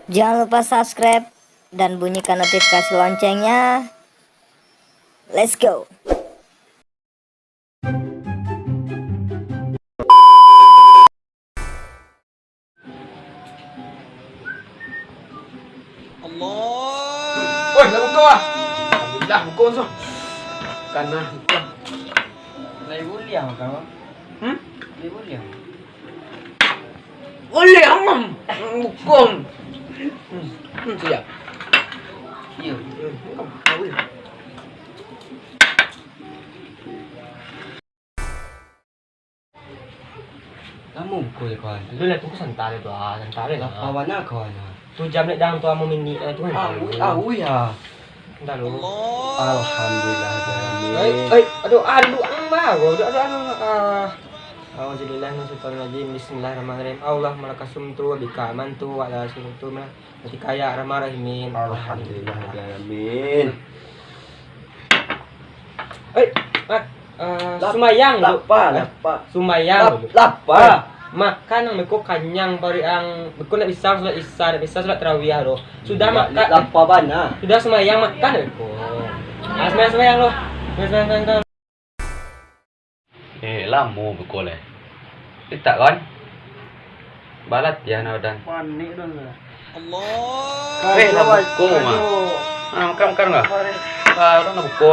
Jangan lupa subscribe dan bunyikan notifikasi loncengnya. Let's go. Allah. Woi, dah buka ah. Alhamdulillah buka so. Kana buka. Lagi buliang kau. Lagi buliang. Boleh amam. Buka. Siap. Iya. Boleh. Kamu buku ya kawan. Dulu lah tu aku santai tu santai lah. Apa mana kawan? Tu jam nak dalam tu amo mini tu kan. Ya. Dah lu. Alhamdulillah. Aduh ang bah. Aduh. Alhamdulillah nasrulazim. Bismillahirrahmanirrahim. Allah malakasumtu bika amantu wa ala sumtu ma. Nanti kaya rahmarahimin. Alhamdulillah. Amin. Sumayang Lapa. Sumayang Lapa. makan ang meko kanyang pari ang meko nak bisa salat isya nak bisa salat tarawih lo sudah makan Lapa bana. sudah sumayang makan meko sumayang lo sumayang Lama betul kita kan balat ya naudan Panik dah. lah buku mah makan nggak orang nak buku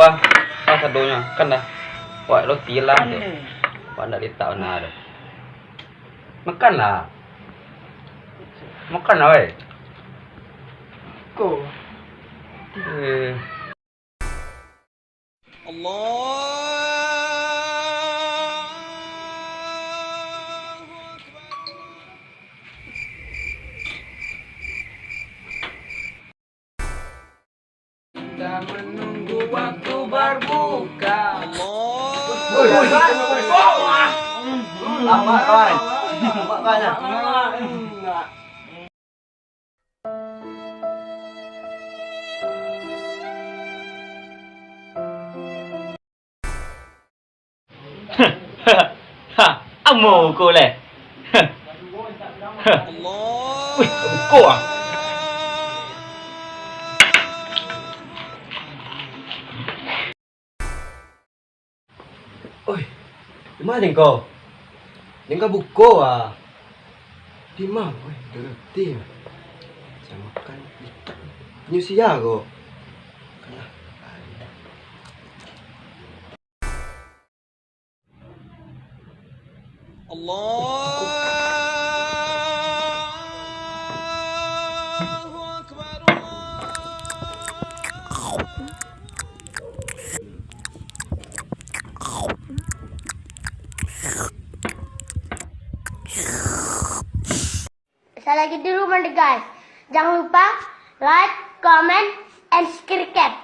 sadonya kan dah wah lo tilang tu pada lita ada makan lah weh Ko. Kita menunggu waktu berbuka. Lama kawan. Lama kawan. amo cô leh wih buku Oi, di mana kau? Dengan buku ah. Di mana? Oi, direti. Saya makan ikan. Nyusia kau. Kalah. Saya lagi di rumah deh guys. Jangan lupa like, comment, and subscribe.